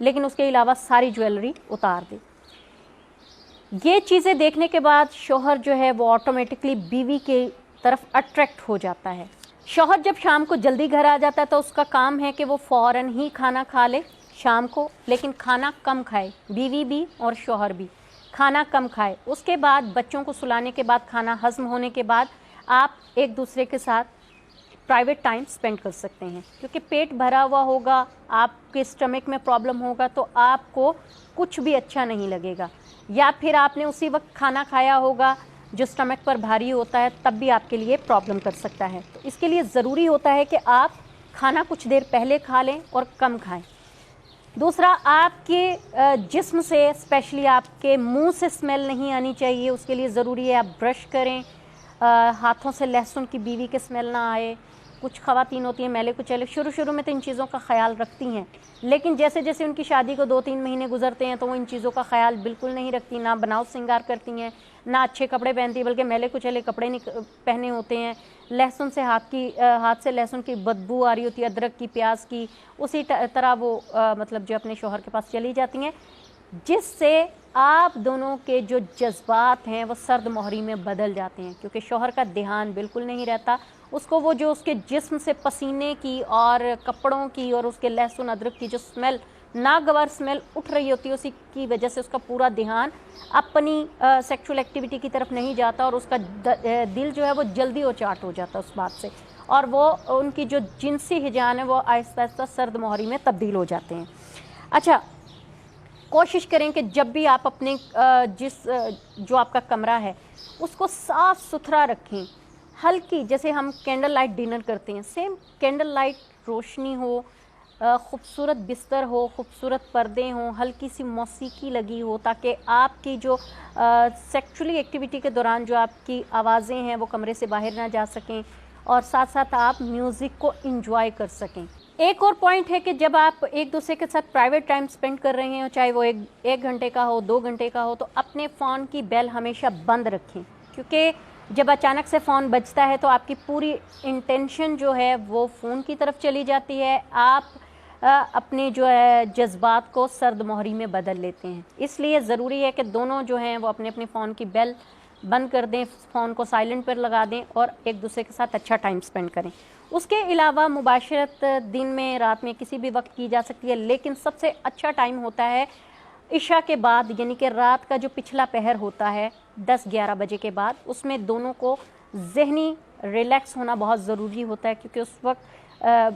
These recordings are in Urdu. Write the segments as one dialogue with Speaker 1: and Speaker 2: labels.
Speaker 1: لیکن اس کے علاوہ ساری جویلری اتار دے۔ یہ چیزیں دیکھنے کے بعد شوہر جو ہے وہ آٹومیٹکلی بیوی کی طرف اٹریکٹ ہو جاتا ہے۔ شوہر جب شام کو جلدی گھر آ جاتا ہے تو اس کا کام ہے کہ وہ فوراً ہی کھانا کھا لے شام کو، لیکن کھانا کم کھائے، بیوی بھی اور شوہر بھی کھانا کم کھائے۔ اس کے بعد بچوں کو سلانے کے بعد، کھانا ہضم ہونے کے بعد آپ ایک دوسرے کے ساتھ پرائیویٹ ٹائم سپینڈ کر سکتے ہیں، کیونکہ پیٹ بھرا ہوا ہوگا، آپ کے اسٹمک میں پرابلم ہوگا تو آپ کو کچھ بھی اچھا نہیں لگے گا، یا پھر آپ نے اسی وقت کھانا کھایا ہوگا جو اسٹمک پر بھاری ہوتا ہے، تب بھی آپ کے لیے پرابلم کر سکتا ہے۔ تو اس کے لیے ضروری ہوتا ہے کہ آپ کھانا کچھ دیر پہلے کھا لیں اور کم کھائیں۔ دوسرا، آپ کے جسم سے، اسپیشلی آپ کے منہ سے اسمیل نہیں آنی چاہیے، اس کے لیے ضروری ہے آپ برش کریں، ہاتھوں سے لہسن کی بیوی کے اسمیل نہ آئے۔ کچھ خواتین ہوتی ہیں میلے کچیلے، شروع میں تو ان چیزوں کا خیال رکھتی ہیں، لیکن جیسے جیسے ان کی شادی کو 2-3 مہینے گزرتے ہیں تو وہ ان چیزوں کا خیال بالکل نہیں رکھتی، نہ بناؤ سنگار کرتی ہیں، نہ اچھے کپڑے پہنتی ہیں، بلکہ میلے کچیلے کپڑے پہنے ہوتے ہیں۔ لہسن سے ہاتھ سے لہسن کی بدبو آ رہی ہوتی ہے، ادرک کی، پیاز کی، اسی طرح وہ مطلب جو اپنے شوہر کے پاس چلی جاتی ہیں، جس سے آپ دونوں کے جو جذبات ہیں وہ سرد مہری میں بدل جاتے ہیں، کیونکہ شوہر کا دھیان بالکل نہیں رہتا، اس کو وہ جو اس کے جسم سے پسینے کی اور کپڑوں کی اور اس کے لہسن ادرک کی جو اسمیل، ناگوار اسمیل اٹھ رہی ہوتی ہے، اسی کی وجہ سے اس کا پورا دھیان اپنی سیکشول ایکٹیویٹی کی طرف نہیں جاتا، اور اس کا دل جو ہے وہ جلدی اچاٹ ہو جاتا ہے اس بات سے، اور وہ ان کی جو جنسی ہجان ہے وہ آہستہ آہستہ سرد مہری میں تبدیل ہو جاتے ہیں۔ اچھا، کوشش کریں کہ جب بھی آپ اپنے جو آپ کا کمرہ ہے اس کو صاف ستھرا رکھیں، ہلکی، جیسے ہم کینڈل لائٹ ڈنر کرتے ہیں، سیم کینڈل لائٹ روشنی ہو، خوبصورت بستر ہو، خوبصورت پردے ہوں، ہلکی سی موسیقی لگی ہو، تاکہ آپ کی جو سیکچولی ایکٹیویٹی کے دوران جو آپ کی آوازیں ہیں وہ کمرے سے باہر نہ جا سکیں، اور ساتھ ساتھ آپ میوزک کو انجوائے کر سکیں۔ ایک اور پوائنٹ ہے کہ جب آپ ایک دوسرے کے ساتھ پرائیویٹ ٹائم سپینڈ کر رہے ہیں، چاہے وہ ایک گھنٹے کا ہو، 2 گھنٹے کا ہو، تو اپنے فون کی بیل ہمیشہ بند رکھیں، کیونکہ جب اچانک سے فون بجتا ہے تو آپ کی پوری انٹینشن جو ہے وہ فون کی طرف چلی جاتی ہے، آپ اپنے جو ہے جذبات کو سرد مہری میں بدل لیتے ہیں۔ اس لیے ضروری ہے کہ دونوں جو ہیں وہ اپنے فون کی بیل بند کر دیں، فون کو سائلنٹ پر لگا دیں اور ایک دوسرے کے ساتھ اچھا ٹائم سپینڈ کریں۔ اس کے علاوہ مباشرت دن میں، رات میں، کسی بھی وقت کی جا سکتی ہے، لیکن سب سے اچھا ٹائم ہوتا ہے عشاء کے بعد، یعنی کہ رات کا جو پچھلا پہر ہوتا ہے 10-11 بجے کے بعد، اس میں دونوں کو ذہنی ریلیکس ہونا بہت ضروری ہوتا ہے، کیونکہ اس وقت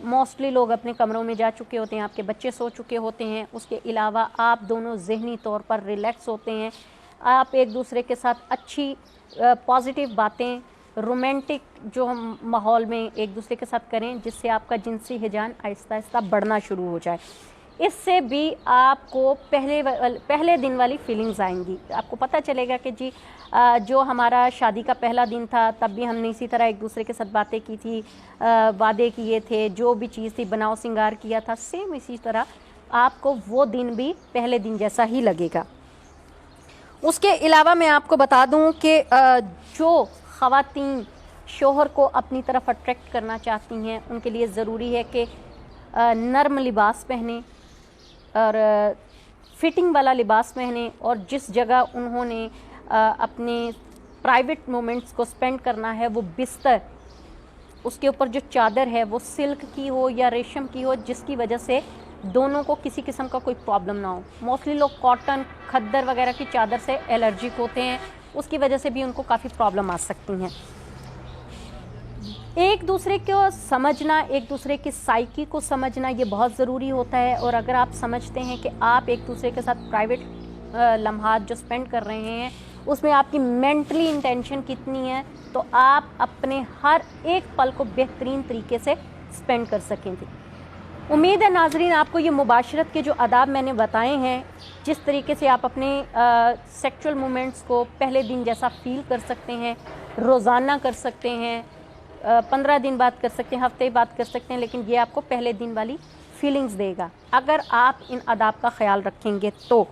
Speaker 1: موسٹلی لوگ اپنے کمروں میں جا چکے ہوتے ہیں، آپ کے بچے سو چکے ہوتے ہیں، اس کے علاوہ آپ دونوں ذہنی طور پر ریلیکس ہوتے ہیں، آپ ایک دوسرے کے ساتھ اچھی پازیٹیو باتیں رومانٹک جو ہم ماحول میں ایک دوسرے کے ساتھ کریں، جس سے آپ کا جنسی ہجان آہستہ آہستہ بڑھنا شروع ہو جائے۔ اس سے بھی آپ کو پہلے دن والی فیلنگز آئیں گی، آپ کو پتہ چلے گا کہ جی جو ہمارا شادی کا پہلا دن تھا تب بھی ہم نے اسی طرح ایک دوسرے کے ساتھ باتیں کی تھی، وعدے کیے تھے، جو بھی چیز تھی بناؤ سنگار کیا تھا، سیم اسی طرح آپ کو وہ دن بھی پہلے دن جیسا ہی لگے گا۔ اس کے علاوہ میں آپ کو بتا دوں کہ جو خواتین شوہر کو اپنی طرف اٹریکٹ کرنا چاہتی ہیں، ان کے لیے ضروری ہے کہ نرم لباس پہنیں اور فٹنگ والا لباس پہنیں، اور جس جگہ انہوں نے اپنے پرائیویٹ مومنٹس کو سپینڈ کرنا ہے وہ بستر، اس کے اوپر جو چادر ہے وہ سلک کی ہو یا ریشم کی ہو، جس کی وجہ سے دونوں کو کسی قسم کا کوئی پرابلم نہ ہو۔ موسٹلی لوگ کاٹن، کھدر وغیرہ کی چادر سے الرجک ہوتے ہیں، اس کی وجہ سے بھی ان کو کافی پرابلم آ سکتی ہیں۔ ایک دوسرے کو سمجھنا، ایک دوسرے کی سائیکی کو سمجھنا یہ بہت ضروری ہوتا ہے، اور اگر آپ سمجھتے ہیں کہ آپ ایک دوسرے کے ساتھ پرائیویٹ لمحات جو سپینڈ کر رہے ہیں اس میں آپ کی مینٹلی انٹینشن کتنی ہے، تو آپ اپنے ہر ایک پل کو بہترین طریقے سے سپینڈ کر سکیں گے۔ امید ہے ناظرین آپ کو یہ مباشرت کے جو آداب میں نے بتائے ہیں، جس طریقے سے آپ اپنے سیکچول مومنٹس کو پہلے دن جیسا فیل کر سکتے ہیں، روزانہ کر سکتے ہیں، 15 دن بعد کر سکتے ہیں، ہفتے بعد کر سکتے ہیں، لیکن یہ آپ کو پہلے دن والی فیلنگز دے گا اگر آپ ان آداب کا خیال رکھیں گے تو۔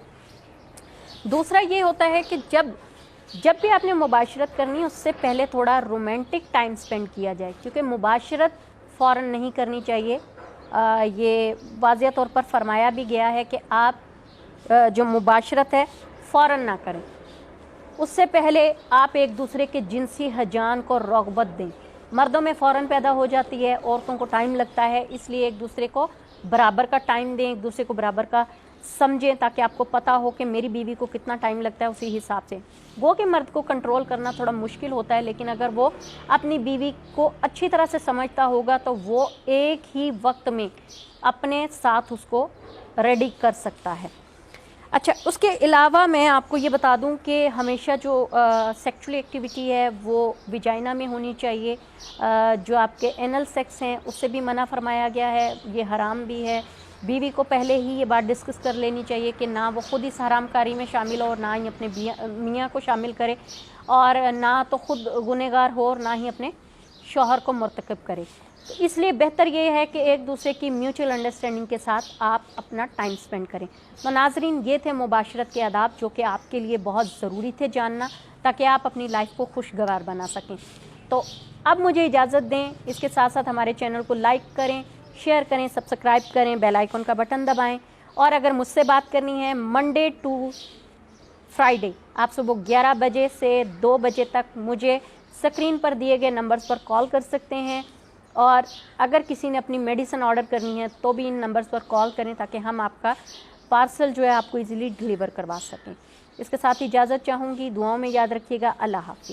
Speaker 1: دوسرا یہ ہوتا ہے کہ جب بھی آپ نے مباشرت کرنی ہے اس سے پہلے تھوڑا رومانٹک ٹائم سپینڈ کیا جائے، کیونکہ مباشرت فوراً نہیں کرنی چاہیے، یہ واضح طور پر فرمایا بھی گیا ہے کہ آپ جو مباشرت ہے فوراً نہ کریں، اس سے پہلے آپ ایک دوسرے کے جنسی ہیجان کو رغبت دیں۔ مردوں میں فوراً پیدا ہو جاتی ہے، عورتوں کو ٹائم لگتا ہے، اس لیے ایک دوسرے کو برابر کا ٹائم دیں، ایک دوسرے کو برابر کا سمجھیں، تاکہ آپ کو پتہ ہو کہ میری بیوی کو کتنا ٹائم لگتا ہے، اسی حساب سے۔ وہ کہ مرد کو کنٹرول کرنا تھوڑا مشکل ہوتا ہے، لیکن اگر وہ اپنی بیوی کو اچھی طرح سے سمجھتا ہوگا تو وہ ایک ہی وقت میں اپنے ساتھ اس کو ریڈی کر سکتا ہے۔ اچھا، اس کے علاوہ میں آپ کو یہ بتا دوں کہ ہمیشہ جو سیکچولی ایکٹیویٹی ہے وہ ویجائنا میں ہونی چاہیے۔ جو آپ کے اینل سیکس ہیں اس سے بھی منع فرمایا گیا ہے، یہ حرام بھی ہے۔ بیوی کو پہلے ہی یہ بات ڈسکس کر لینی چاہیے کہ نہ وہ خود اس حرام کاری میں شامل ہو اور نہ ہی اپنے میاں کو شامل کرے، اور نہ تو خود گنہگار ہو اور نہ ہی اپنے شوہر کو مرتکب کرے۔ تو اس لیے بہتر یہ ہے کہ ایک دوسرے کی میوچل انڈرسٹینڈنگ کے ساتھ آپ اپنا ٹائم سپینڈ کریں۔ تو ناظرین، یہ تھے مباشرت کے آداب جو کہ آپ کے لیے بہت ضروری تھے جاننا، تاکہ آپ اپنی لائف کو خوشگوار بنا سکیں۔ تو اب مجھے اجازت دیں، اس کے ساتھ ساتھ ہمارے چینل کو لائک کریں، شیئر کریں، سبسکرائب کریں، بیل آئیکن کا بٹن دبائیں، اور اگر مجھ سے بات کرنی ہے منڈے ٹو فرائیڈے آپ صبح 11 بجے سے 2 بجے تک مجھے اسکرین پر دیے گئے نمبرز پر کال کر سکتے ہیں، اور اگر کسی نے اپنی میڈیسن آرڈر کرنی ہے تو بھی ان نمبرز پر کال کریں، تاکہ ہم آپ کا پارسل جو ہے آپ کو ایزیلی ڈلیور کروا سکیں۔ اس کے ساتھ اجازت چاہوں گی، دعاؤں میں یاد رکھیے گا۔ اللہ حافظ۔